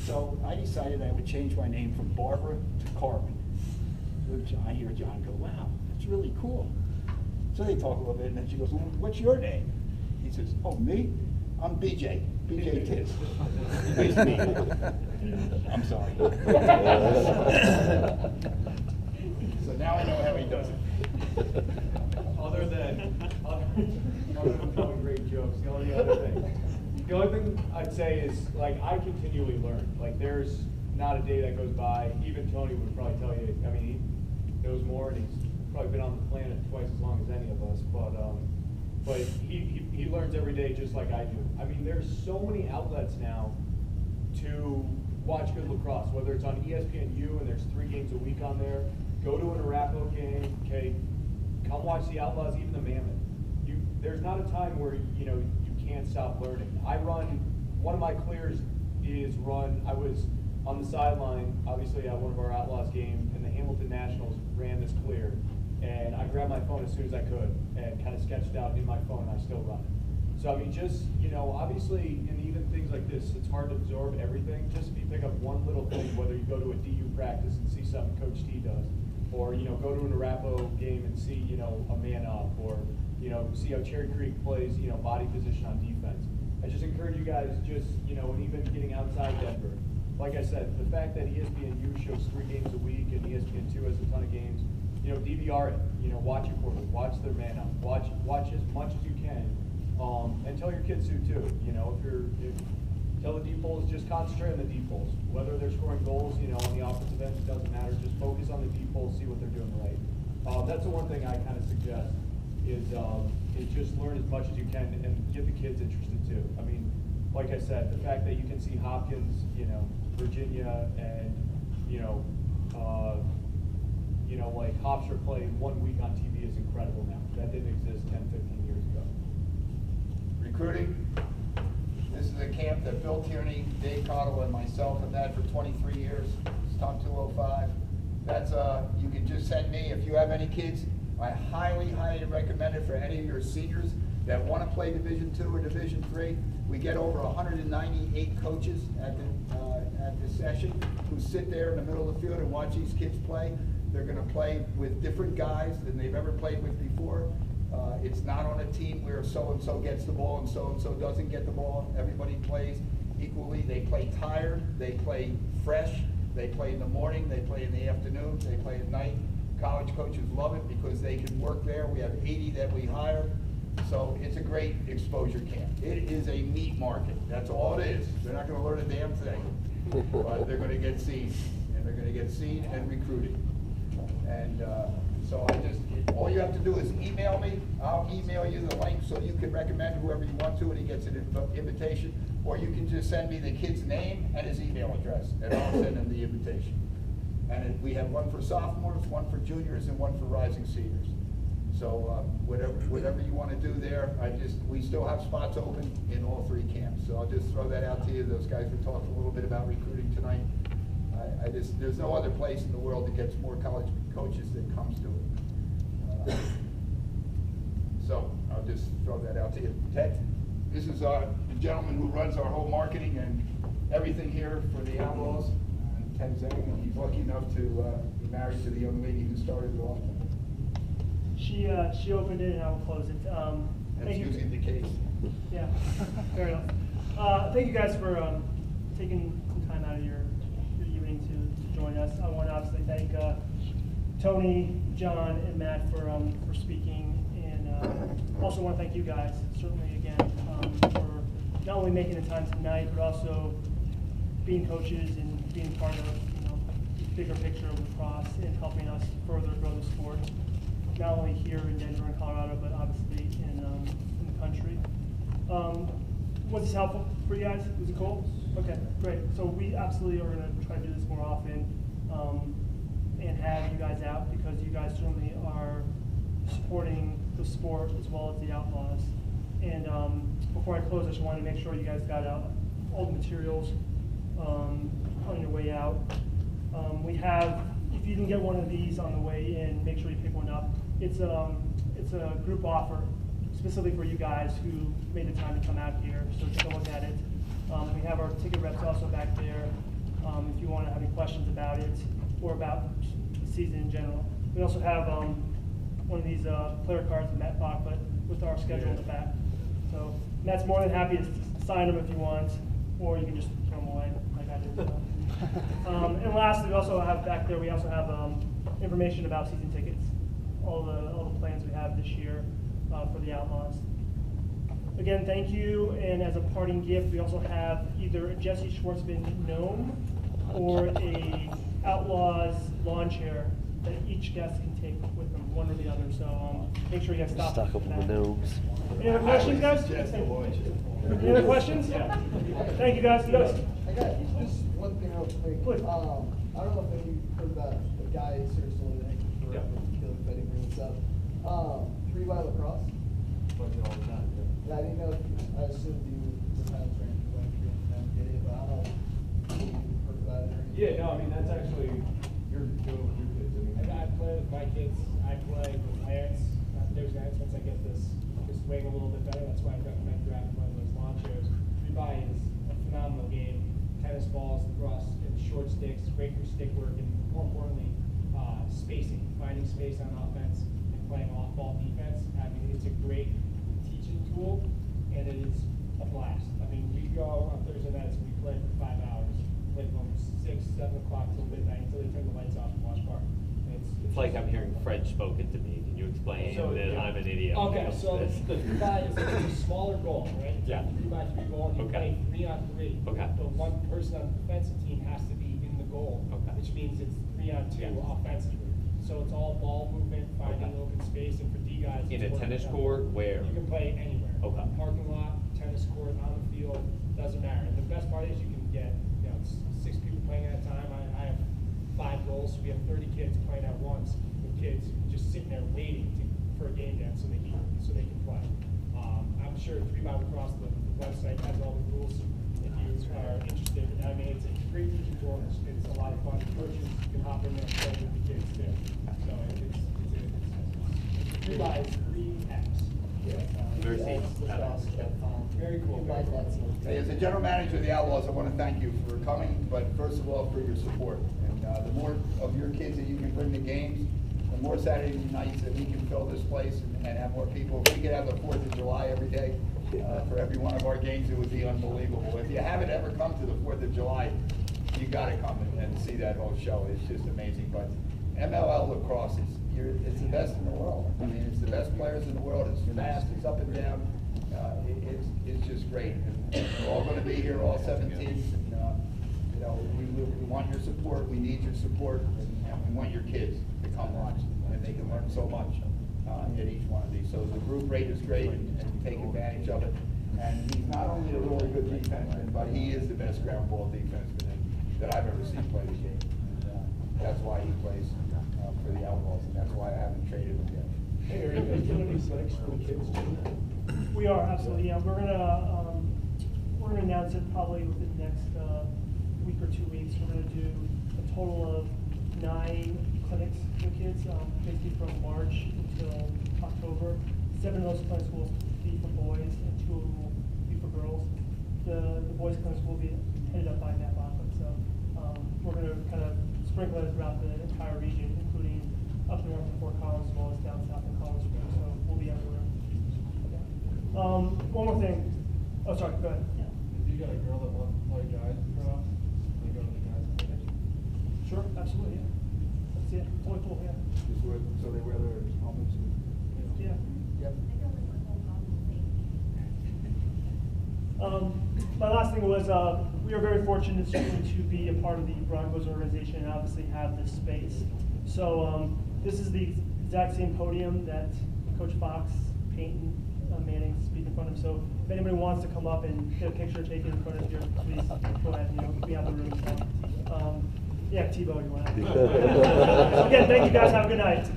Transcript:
So I decided I would change my name from Barbara to Carmen. So I hear John go, wow, that's really cool. So they talk a little bit, and then she goes, well, what's your name? He says, oh, me? I'm BJ. BJ Tiz. Nice to meet you. I'm sorry. So now I know how he does it. Other than telling great jokes, the only thing I'd say is, like, I continually learn. Like, there's not a day that goes by. Even Tony would probably tell you. I mean, he knows more, and he's probably been on the planet twice as long as any of us. But he learns every day just like I do. I mean, there's so many outlets now to watch good lacrosse, whether it's on ESPNU and there's 3 games a week on there. Go to an Arapahoe game, okay? Come watch the Outlaws, even the Mammoth. There's not a time where you can't stop learning. One of my clears is I was on the sideline, obviously at one of our Outlaws games, and the Hamilton Nationals ran this clear. And I grabbed my phone as soon as I could and kind of sketched out in my phone, and I still run it. So I mean, just, obviously, and even things like this, it's hard to absorb everything. Just if you pick up one little thing, whether you go to a DU practice and see something Coach T does, or go to an Arapahoe game and see a man up, or see how Cherry Creek plays body position on defense. I just encourage you guys, just and even getting outside Denver. Like I said, the fact that ESPNU shows 3 games a week and ESPN2 has a ton of games, DVR it. Watch your quarter, watch their man up, watch as much as you can, and tell your kids to too. Tell the deep holes, just concentrate on the deep holes. Whether they're scoring goals, on the offensive end, it doesn't matter. Just focus on the deep holes, see what they're doing right. That's the one thing I kind of suggest is just learn as much as you can and get the kids interested too. I mean, like I said, the fact that you can see Hopkins, Virginia, and like Hofstra play 1 week on TV is incredible now. That didn't exist 10, 15 years ago. Recruiting. This is a camp that Bill Tierney, Dave Cottle, and myself have had for 23 years. It's top 205. That's you can just send me if you have any kids. I highly, highly recommend it for any of your seniors that want to play Division II or Division III. We get over 198 coaches at this session who sit there in the middle of the field and watch these kids play. They're going to play with different guys than they've ever played with before. It's not on a team where so-and-so gets the ball and so-and-so doesn't get the ball. Everybody plays equally. They play tired. They play fresh. They play in the morning. They play in the afternoon. They play at night. College coaches love it because they can work there. We have 80 that we hire. So it's a great exposure camp. It is a meat market. That's all it is. They're not going to learn a damn thing. But they're going to get seen. And they're going to get seen and recruited. And so all you have to do is email me. I'll email you the link so you can recommend whoever you want to and he gets an invitation. Or you can just send me the kid's name and his email address and I'll send him the invitation. And we have one for sophomores, one for juniors, and one for rising seniors. So whatever you want to do there, we still have spots open in all 3 camps. So I'll just throw that out to you. Those guys were talking a little bit about recruiting tonight. There's no other place in the world that gets more college coaches that comes to it. So I'll just throw that out to you. Ted, this is the gentleman who runs our whole marketing and everything here for the Outlaws. Ted Zeng, and he's lucky enough to be married to the young lady who started it off. She opened it and I will close it. That's usually the case. Yeah, fair enough. Thank you guys for taking some time out of your evening to join us. I want to obviously thank Tony, John, and Matt for speaking, and also want to thank you guys certainly again for not only making the time tonight, but also being coaches and being part of the bigger picture of lacrosse and helping us further grow the sport, not only here in Denver and Colorado, but obviously in the country. Was this helpful for you guys? Was it cool? Okay, great. So we absolutely are going to try to do this more often and have you guys out because you guys certainly are supporting the sport as well as the Outlaws. And before I close, I just wanted to make sure you guys got out all the materials on your way out. We have, if you can get one of these on the way in, make sure you pick one up. It's a group offer specifically for you guys who made the time to come out here, so take a look at it. We have our ticket reps also back there. if you want to have any questions about it or about the season in general. We also have one of these player cards that Matt bought, but with our schedule in the back. So Matt's more than happy to sign them if you want, or you can just throw them away like I did. So. And lastly, we also have back there, we also have information about season tickets, all the plans we have this year for the Outlaws. Again, thank you, and as a parting gift, we also have either a Jesse Schwartzman gnome or a Outlaws lawn chair that each guest can take with them, one or the other. So make sure you guys stop. Stock up on the gnomes. Any other questions, guys? Any other questions? Yeah. Thank you, guys. I got just one thing real quick. Please. I don't know if you heard about the guy seriously for killing Betty bringing this up. 3 by lacrosse. Yeah, I didn't know if I assumed you were kind of trained to like get it, but I don't know if you heard about it or anything. Yeah, no, I mean, that's actually, you're doing with your kids. I mean, I play with my kids. I play with Lance. There's Lance once I get this swing a little bit better. That's why I recommend grabbing one of those lawn chairs. Rebuy is a phenomenal game. Tennis balls, lacrosse, and short sticks. Great for stick work, and more importantly, spacing. Finding space on offense and playing off-ball defense. I mean, it's a great teaching tool, and it is a blast. I mean, we go on Thursday nights and we play for 5 hours. Play from 6, 7 o'clock till midnight until they turn the lights off in Wash Park. It's like I'm hearing French spoken to me. Can you explain So, that yeah. I'm an idiot? Okay, so the 3x is a smaller goal, right? Yeah. 3x3 goal, you Okay. play 3-on-3. Okay. But one person on the defensive team has to be in the goal, Okay. which means it's 3-on-2 Yeah. offensively. So it's all ball movement, finding Okay. open space, and for D guys. In it's a working tennis out. court, where? You can play anywhere. Okay. Parking lot, tennis court, on the field, doesn't matter. And the best part is you can get, it's 6 people playing at a time. I have 5 goals, so we have 30 kids playing at once, with kids just sitting there waiting for a game to end so they can play. I'm sure 3x Lacrosse, the website has all the rules if you are interested. I mean, it's a great teaching tool. It's a lot of fun. Coaches can hop in there and play with the kids too. So it's 3x is 3x. Mercy. Very cool. Like that, so. Hey, as the general manager of the Outlaws, I want to thank you for coming, but first of all, for your support. And the more of your kids that you can bring to games, the more Saturday nights that we can fill this place and have more people. If we could have the 4th of July every day for every one of our games, it would be unbelievable. If you haven't ever come to the 4th of July, you got to come and see that whole show. It's just amazing. But MLL lacrosse it's the best in the world. I mean, it's the best players in the world. It's fast. It's up and down. It's just great. And we're all going to be here, all 7 teams. And, we want your support. We need your support, and we want your kids to come watch, and they can learn so much at each one of these. So the group rate is great, and take advantage of it. And he's not only a really good defenseman, but he is the best ground ball defenseman that I've ever seen play the game. And, that's why he plays for the Outlaws, and that's why I haven't traded him yet. Hey, are you guys doing any clinics for the kids too? We are, absolutely, yeah. We're gonna announce it probably within the next week or 2 weeks. We're gonna do a total of 9 clinics for kids, basically from March until October. 7 of those clinics will be for boys, and 2 of them will be for girls. The boys' clinics will be headed up by Matt Bachman, so we're gonna kind of sprinkle it throughout the entire region, including up north in Fort Collins as well as down south in College Springs, so we'll be everywhere. Okay. One more thing. Oh, sorry, go ahead. If you got a girl that wants to play guys lacrosse, you go to the guys clinic. Sure, absolutely, yeah. That's it. Totally cool, yeah. So they wear their helmets and. Yeah. Yep. My last thing was, we are very fortunate to be a part of the Broncos organization and obviously have this space. So this is the exact same podium that Coach Fox, Peyton, Manning speak in front of. So if anybody wants to come up and get a picture taken in front of you, please go ahead. We have the room. So, yeah, Tebow, you want to? So again, thank you guys. Have a good night.